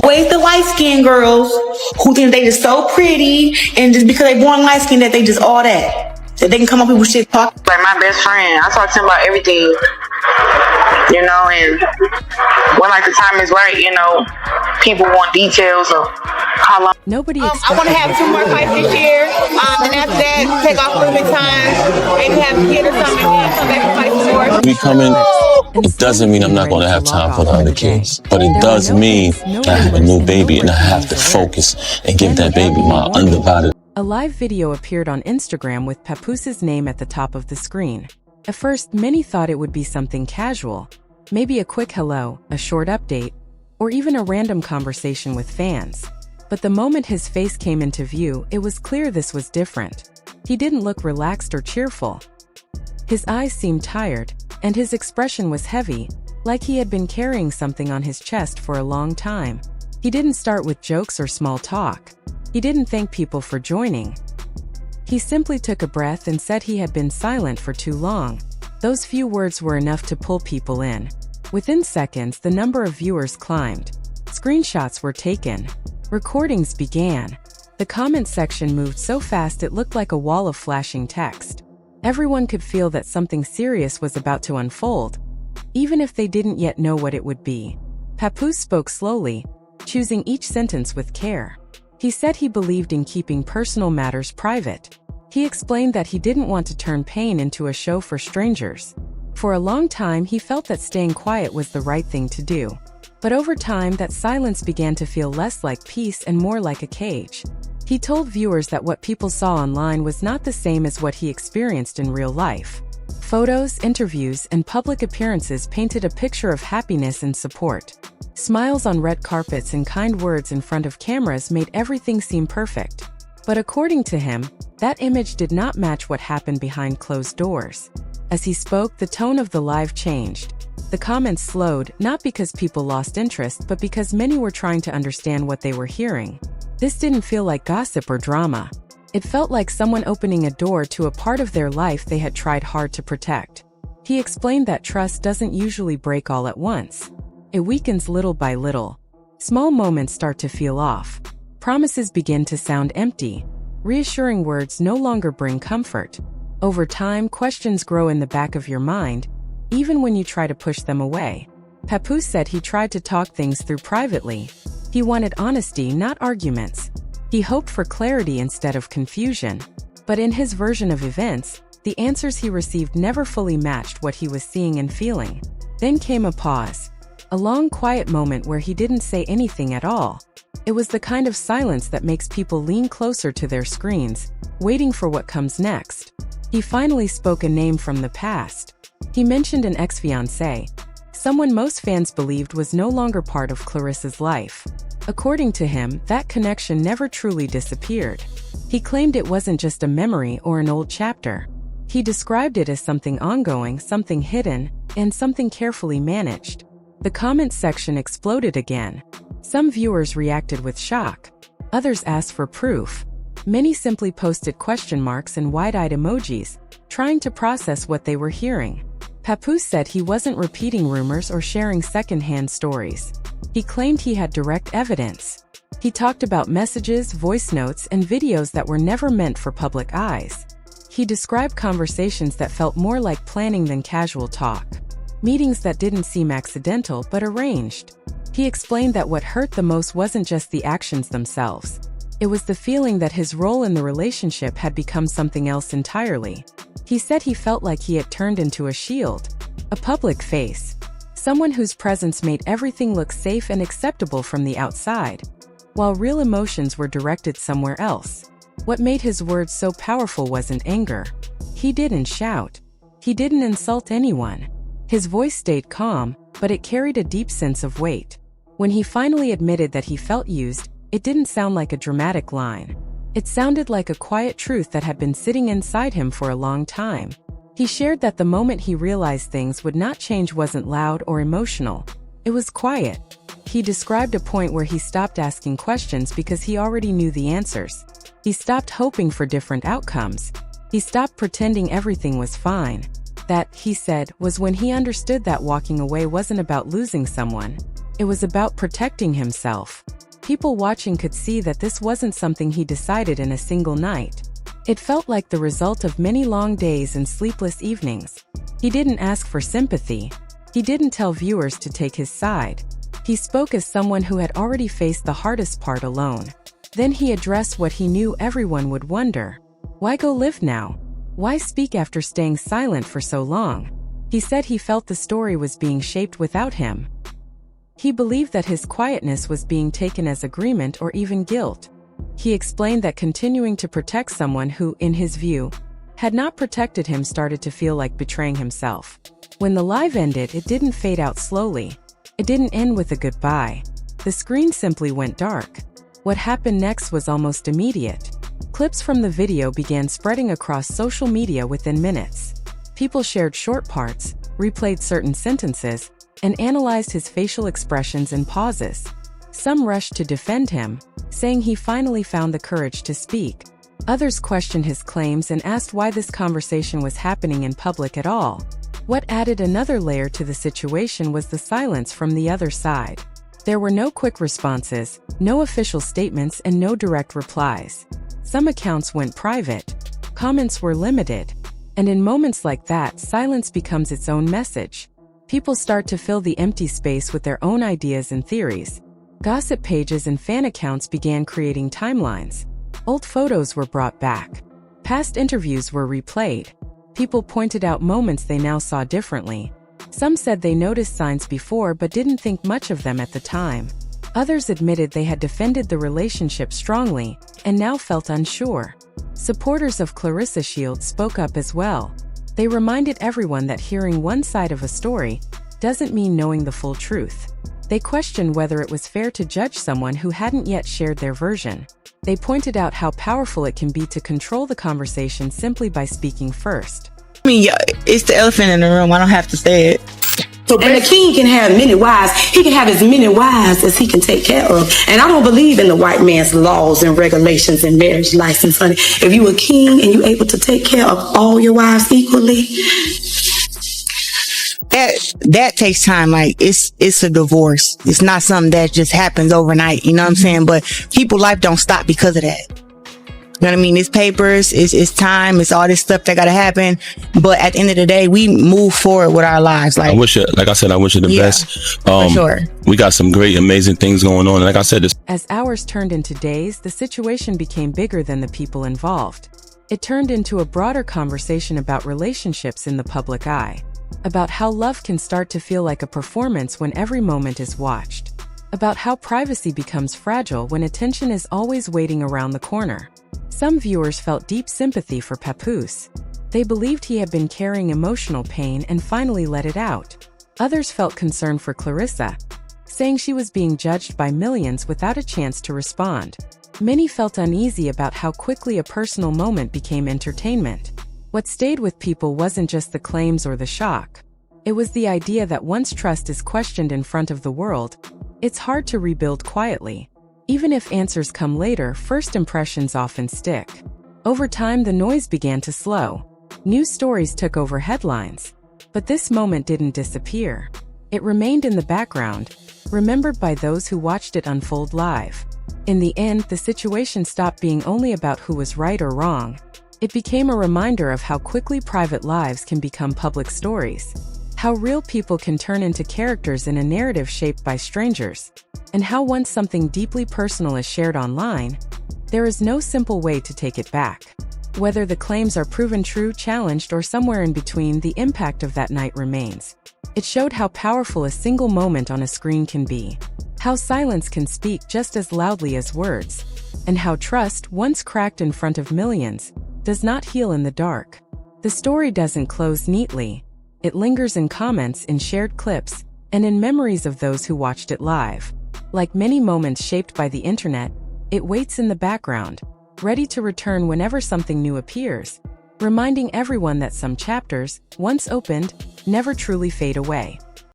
Always the light-skinned girls who think they just so pretty and just because they born light-skinned that they just all that. That they can come up with shit talk. Like my best friend, I talk to him about everything, you know, and when like the time is right, you know, people want details of how long. Nobody I want to have 2 more fights this year, and after that, take off a little bit of time, maybe have a kid or something, and then come back and fight more. We coming, it doesn't mean I'm not going to have time for the other kids, but it does mean I have a new baby and I have to focus and give that baby my undivided. A live video appeared on Instagram with Papoose's name at the top of the screen. At first, many thought it would be something casual, maybe a quick hello, a short update, or even a random conversation with fans. But the moment his face came into view, it was clear this was different. He didn't look relaxed or cheerful. His eyes seemed tired, and his expression was heavy, like he had been carrying something on his chest for a long time. He didn't start with jokes or small talk. He didn't thank people for joining. He simply took a breath and said he had been silent for too long. Those few words were enough to pull people in. Within seconds, the number of viewers climbed. Screenshots were taken. Recordings began. The comment section moved so fast it looked like a wall of flashing text. Everyone could feel that something serious was about to unfold, even if they didn't yet know what it would be. Papoose spoke slowly, choosing each sentence with care. He said he believed in keeping personal matters private. He explained that he didn't want to turn pain into a show for strangers. For a long time, he felt that staying quiet was the right thing to do. But over time, that silence began to feel less like peace and more like a cage. He told viewers that what people saw online was not the same as what he experienced in real life. Photos, interviews, and public appearances painted a picture of happiness and support. Smiles on red carpets and kind words in front of cameras made everything seem perfect. But according to him, that image did not match what happened behind closed doors. As he spoke, the tone of the live changed. The comments slowed, not because people lost interest, but because many were trying to understand what they were hearing. This didn't feel like gossip or drama. It felt like someone opening a door to a part of their life they had tried hard to protect. He explained that trust doesn't usually break all at once. It weakens little by little. Small moments start to feel off. Promises begin to sound empty. Reassuring words no longer bring comfort. Over time, questions grow in the back of your mind, even when you try to push them away. Papoose said he tried to talk things through privately. He wanted honesty, not arguments. He hoped for clarity instead of confusion. But in his version of events, the answers he received never fully matched what he was seeing and feeling. Then came a pause. A long, quiet moment where he didn't say anything at all. It was the kind of silence that makes people lean closer to their screens, waiting for what comes next. He finally spoke a name from the past. He mentioned an ex-fiancé, someone most fans believed was no longer part of Claressa's life. According to him, that connection never truly disappeared. He claimed it wasn't just a memory or an old chapter. He described it as something ongoing, something hidden, and something carefully managed. The comments section exploded again. Some viewers reacted with shock. Others asked for proof. Many simply posted question marks and wide-eyed emojis, trying to process what they were hearing. Papoose said he wasn't repeating rumors or sharing second-hand stories. He claimed he had direct evidence. He talked about messages, voice notes, and videos that were never meant for public eyes. He described conversations that felt more like planning than casual talk. Meetings that didn't seem accidental but arranged. He explained that what hurt the most wasn't just the actions themselves. It was the feeling that his role in the relationship had become something else entirely. He said he felt like he had turned into a shield, a public face, someone whose presence made everything look safe and acceptable from the outside, while real emotions were directed somewhere else. What made his words so powerful wasn't anger. He didn't shout. He didn't insult anyone. His voice stayed calm, but it carried a deep sense of weight. When he finally admitted that he felt used, it didn't sound like a dramatic line. It sounded like a quiet truth that had been sitting inside him for a long time. He shared that the moment he realized things would not change wasn't loud or emotional. It was quiet. He described a point where he stopped asking questions because he already knew the answers. He stopped hoping for different outcomes. He stopped pretending everything was fine. That, he said, was when he understood that walking away wasn't about losing someone. It was about protecting himself. People watching could see that this wasn't something he decided in a single night. It felt like the result of many long days and sleepless evenings. He didn't ask for sympathy. He didn't tell viewers to take his side. He spoke as someone who had already faced the hardest part alone. Then he addressed what he knew everyone would wonder. Why go live now? Why speak after staying silent for so long? He said he felt the story was being shaped without him. He believed that his quietness was being taken as agreement or even guilt. He explained that continuing to protect someone who, in his view, had not protected him started to feel like betraying himself. When the live ended, it didn't fade out slowly. It didn't end with a goodbye. The screen simply went dark. What happened next was almost immediate. Clips from the video began spreading across social media within minutes. People shared short parts, replayed certain sentences, and analyzed his facial expressions and pauses. Some rushed to defend him, saying he finally found the courage to speak. Others questioned his claims and asked why this conversation was happening in public at all. What added another layer to the situation was the silence from the other side. There were no quick responses, no official statements, and no direct replies. Some accounts went private, comments were limited, and in moments like that, silence becomes its own message. People start to fill the empty space with their own ideas and theories. Gossip pages and fan accounts began creating timelines. Old photos were brought back. Past interviews were replayed. People pointed out moments they now saw differently. Some said they noticed signs before but didn't think much of them at the time. Others admitted they had defended the relationship strongly and now felt unsure. Supporters of Claressa Shields spoke up as well. They reminded everyone that hearing one side of a story doesn't mean knowing the full truth. They questioned whether it was fair to judge someone who hadn't yet shared their version. They pointed out how powerful it can be to control the conversation simply by speaking first. I mean, yeah, it's the elephant in the room. I don't have to say it. So, and the king can have many wives. He can have as many wives as he can take care of. And I don't believe in the white man's laws and regulations and marriage license, honey. If you a king and you able to take care of all your wives equally, that takes time. Like it's a divorce. It's not something that just happens overnight. You know what I'm saying? But people's life don't stop because of that. You know what I mean? It's papers, it's time, it's all this stuff that gotta happen. But at the end of the day, we move forward with our lives. Like I wish you the best. For sure. We got some great, amazing things going on. And like I said, as hours turned into days, the situation became bigger than the people involved. It turned into a broader conversation about relationships in the public eye, about how love can start to feel like a performance when every moment is watched, about how privacy becomes fragile when attention is always waiting around the corner. Some viewers felt deep sympathy for Papoose. They believed he had been carrying emotional pain and finally let it out. Others felt concern for Claressa, saying she was being judged by millions without a chance to respond. Many felt uneasy about how quickly a personal moment became entertainment. What stayed with people wasn't just the claims or the shock. It was the idea that once trust is questioned in front of the world, it's hard to rebuild quietly. Even if answers come later, first impressions often stick. Over time, the noise began to slow. News stories took over headlines. But this moment didn't disappear. It remained in the background, remembered by those who watched it unfold live. In the end, the situation stopped being only about who was right or wrong. It became a reminder of how quickly private lives can become public stories, how real people can turn into characters in a narrative shaped by strangers, and how once something deeply personal is shared online, there is no simple way to take it back. Whether the claims are proven true, challenged, or somewhere in between, the impact of that night remains. It showed how powerful a single moment on a screen can be, how silence can speak just as loudly as words, and how trust, once cracked in front of millions, does not heal in the dark. The story doesn't close neatly. It lingers in comments, in shared clips, and in memories of those who watched it live. Like many moments shaped by the internet, it waits in the background, ready to return whenever something new appears, reminding everyone that some chapters, once opened, never truly fade away.